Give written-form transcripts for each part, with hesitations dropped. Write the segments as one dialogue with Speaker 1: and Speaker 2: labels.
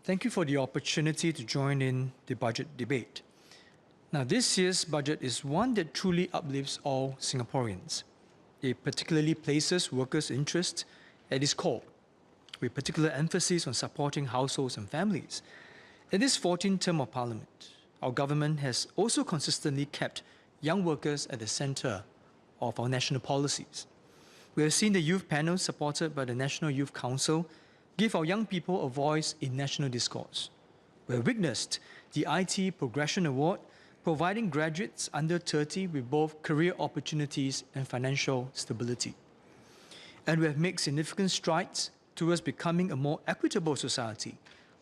Speaker 1: Thank you for the opportunity to join in the budget debate. Now, this year's budget is one that truly uplifts all Singaporeans. It particularly places workers' interests at its core, with particular emphasis on supporting households and families. In this 14th term of Parliament, our government has also consistently kept young workers at the centre of our national policies. We have seen the youth panel supported by the National Youth Council give our young people a voice in national discourse. We have witnessed the IT Progression Award providing graduates under 30 with both career opportunities and financial stability. And we have made significant strides towards becoming a more equitable society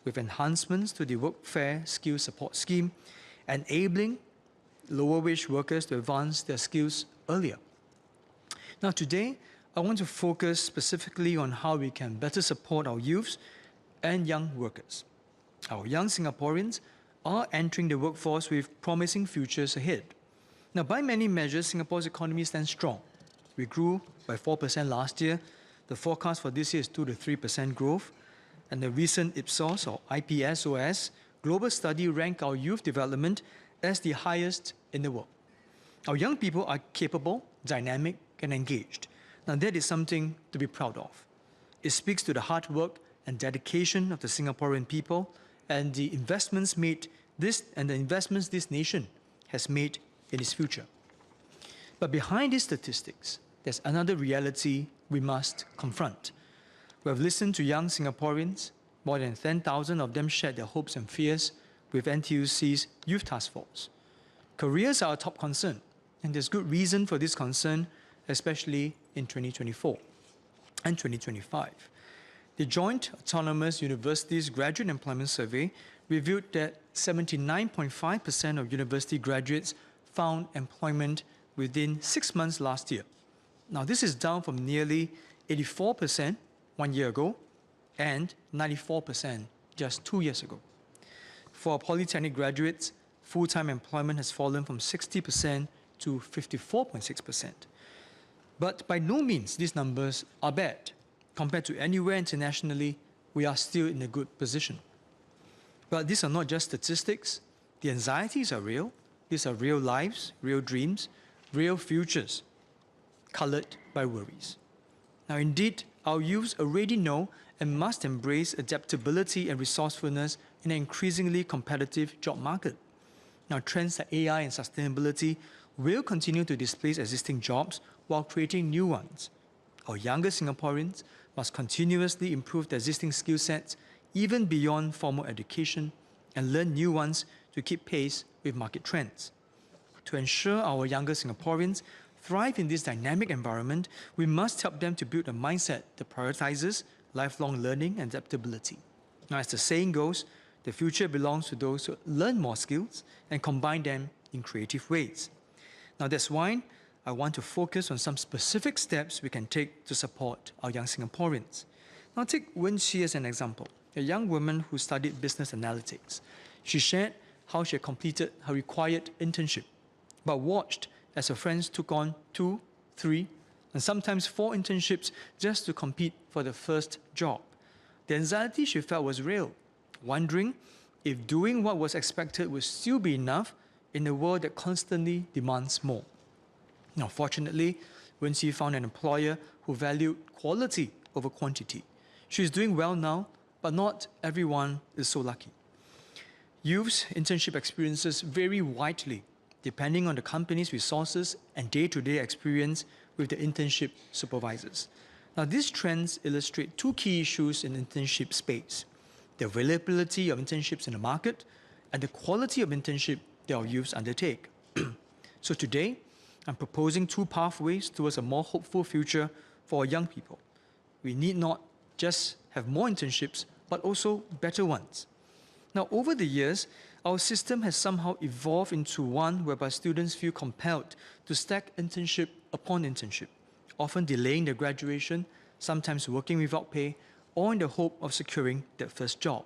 Speaker 1: with enhancements to the Workfare Skills Support Scheme, enabling lower-wage workers to advance their skills earlier. Now today, I want to focus specifically on how we can better support our youths and young workers. Our young Singaporeans are entering the workforce with promising futures ahead. Now, by many measures, Singapore's economy stands strong. We grew by 4% last year. The forecast for this year is 2 to 3% growth. And the recent Ipsos or IPSOS global study ranked our youth development as the highest in the world. Our young people are capable, dynamic, and engaged. Now, that is something to be proud of. It speaks to the hard work and dedication of the Singaporean people and the investments this nation has made in its future. But behind these statistics, there's another reality we must confront. We have listened to young Singaporeans. More than 10,000 of them shared their hopes and fears with NTUC's Youth Task Force. Careers are a top concern, and there's good reason for this concern, especially in 2024 and 2025. The Joint Autonomous Universities Graduate Employment Survey revealed that 79.5% of university graduates found employment within 6 months last year. Now, this is down from nearly 84% 1 year ago and 94% just 2 years ago. For polytechnic graduates, full-time employment has fallen from 60% to 54.6%. But by no means these numbers are bad. Compared to anywhere internationally, we are still in a good position. But these are not just statistics. The anxieties are real. These are real lives, real dreams, real futures, colored by worries. Now, indeed, our youths already know and must embrace adaptability and resourcefulness in an increasingly competitive job market. Now, trends like AI and sustainability will continue to displace existing jobs while creating new ones. Our younger Singaporeans must continuously improve their existing skill sets, even beyond formal education, and learn new ones to keep pace with market trends. To ensure our younger Singaporeans thrive in this dynamic environment, we must help them to build a mindset that prioritizes lifelong learning and adaptability. Now, as the saying goes, the future belongs to those who learn more skills and combine them in creative ways. Now, that's why I want to focus on some specific steps we can take to support our young Singaporeans. Now, take Wen Chi as an example, a young woman who studied business analytics. She shared how she had completed her required internship, but watched as her friends took on 2, 3, and sometimes 4 internships just to compete for the first job. The anxiety she felt was real, wondering if doing what was expected would still be enough in a world that constantly demands more. Now, fortunately, Wen Chi found an employer who valued quality over quantity. She is doing well now, but not everyone is so lucky. Youth's internship experiences vary widely, depending on the company's resources and day-to-day experience with the internship supervisors. Now, these trends illustrate 2 key issues in internship space: the availability of internships in the market and the quality of internship that our youths undertake. So today, I'm proposing 2 pathways towards a more hopeful future for our young people. We need not just have more internships, but also better ones. Now, over the years, our system has somehow evolved into one whereby students feel compelled to stack internship upon internship, often delaying their graduation, sometimes working without pay, or in the hope of securing their first job.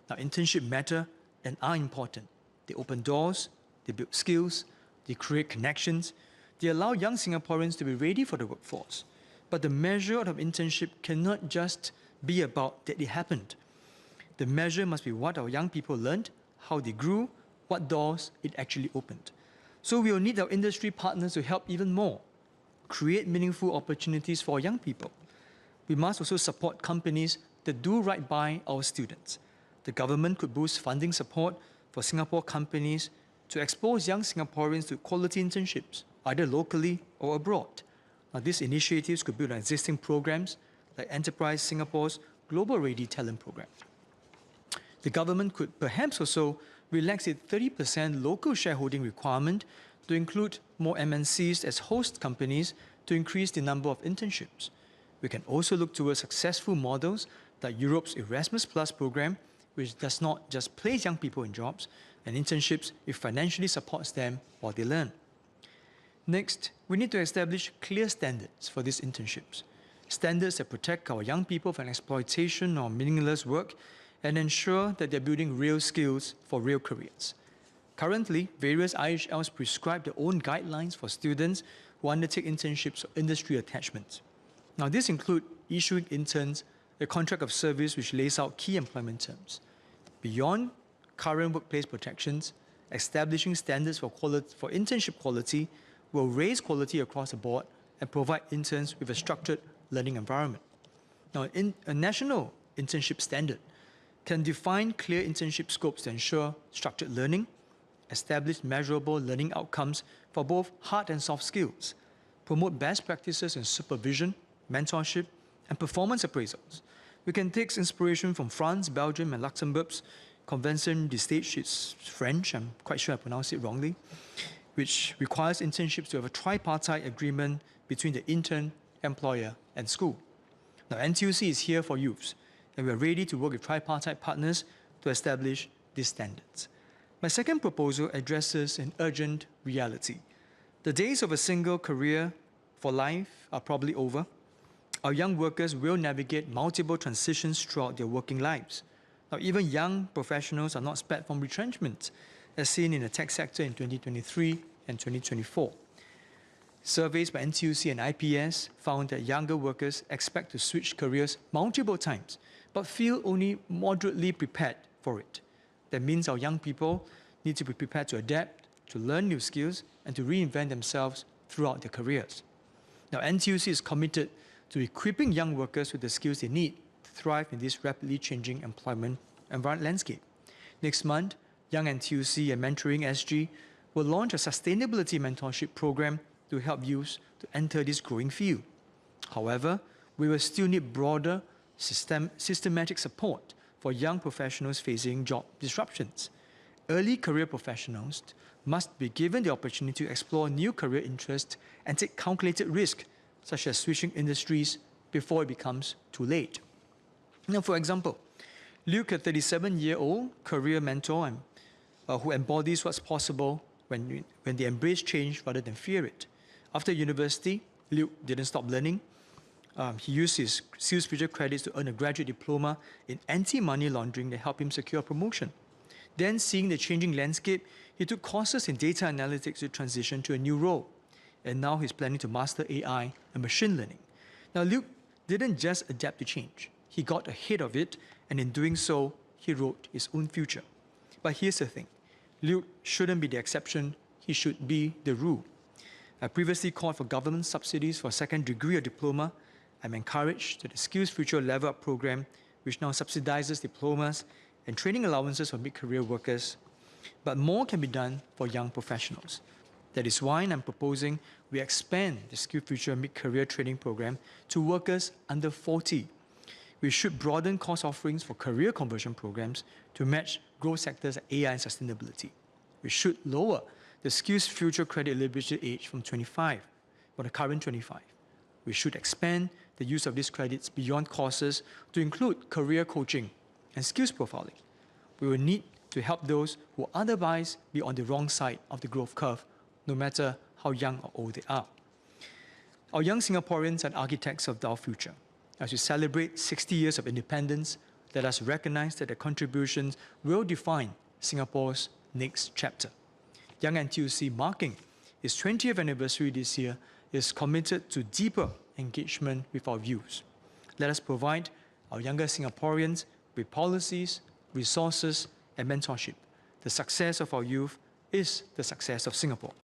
Speaker 1: Now, internships matter and are important. They open doors, they build skills, they create connections, they allow young Singaporeans to be ready for the workforce. But the measure of internship cannot just be about that it happened. The measure must be what our young people learned, how they grew, what doors it actually opened. So we will need our industry partners to help even more, create meaningful opportunities for young people. We must also support companies that do right by our students. The government could boost funding support for Singapore companies to expose young Singaporeans to quality internships, either locally or abroad. Now, these initiatives could build on existing programs like Enterprise Singapore's Global Ready Talent Program. The government could perhaps also relax its 30% local shareholding requirement to include more MNCs as host companies to increase the number of internships. We can also look towards successful models like Europe's Erasmus Plus program, which does not just place young people in jobs and internships, it financially supports them while they learn. Next, we need to establish clear standards for these internships. Standards that protect our young people from exploitation or meaningless work and ensure that they're building real skills for real careers. Currently, various IHLs prescribe their own guidelines for students who undertake internships or industry attachments. Now, these include issuing interns a contract of service which lays out key employment terms. Beyond current workplace protections, establishing standards for internship quality will raise quality across the board and provide interns with a structured learning environment. Now, a national internship standard can define clear internship scopes to ensure structured learning, establish measurable learning outcomes for both hard and soft skills, promote best practices in supervision, mentorship, and performance appraisals. We can take inspiration from France, Belgium, and Luxembourg's Convention de Stage. It's French, I'm quite sure I pronounced it wrongly, which requires internships to have a tripartite agreement between the intern, employer, and school. Now, NTUC is here for youths, and we are ready to work with tripartite partners to establish these standards. My second proposal addresses an urgent reality. The days of a single career for life are probably over. Our young workers will navigate multiple transitions throughout their working lives. Now, even young professionals are not spared from retrenchment, as seen in the tech sector in 2023 and 2024. Surveys by NTUC and IPS found that younger workers expect to switch careers multiple times, but feel only moderately prepared for it. That means our young people need to be prepared to adapt, to learn new skills, and to reinvent themselves throughout their careers. Now, NTUC is committed to equipping young workers with the skills they need to thrive in this rapidly changing employment environment landscape. Next month, Young NTUC and Mentoring SG will launch a sustainability mentorship program to help youths to enter this growing field. However, we will still need broader systematic support for young professionals facing job disruptions. Early career professionals must be given the opportunity to explore new career interests and take calculated risk, such as switching industries before it becomes too late. Now, for example, Luke, a 37-year-old career mentor who embodies what's possible when they embrace change rather than fear it. After university, Luke didn't stop learning. He used his SkillsFuture credits to earn a graduate diploma in anti-money laundering that helped him secure a promotion. Then, seeing the changing landscape, he took courses in data analytics to transition to a new role. And now he's planning to master AI and machine learning. Now, Luke didn't just adapt to change. He got ahead of it, and in doing so, he wrote his own future. But here's the thing. Luke shouldn't be the exception. He should be the rule. I previously called for government subsidies for a second degree or diploma. I'm encouraged that the SkillsFuture Level Up program, which now subsidizes diplomas and training allowances for mid-career workers. But more can be done for young professionals. That is why I'm proposing we expand the SkillsFuture mid-career training program to workers under 40. We should broaden course offerings for career conversion programs to match growth sectors like AI and sustainability. We should lower the SkillsFuture credit eligibility age from 25, for the current 25. We should expand the use of these credits beyond courses to include career coaching and skills profiling. We will need to help those who otherwise be on the wrong side of the growth curve, no matter how young or old they are. Our young Singaporeans are architects of our future. As we celebrate 60 years of independence, let us recognize that their contributions will define Singapore's next chapter. Young NTUC, marking its 20th anniversary this year, is committed to deeper engagement with our youth. Let us provide our younger Singaporeans with policies, resources, and mentorship. The success of our youth is the success of Singapore.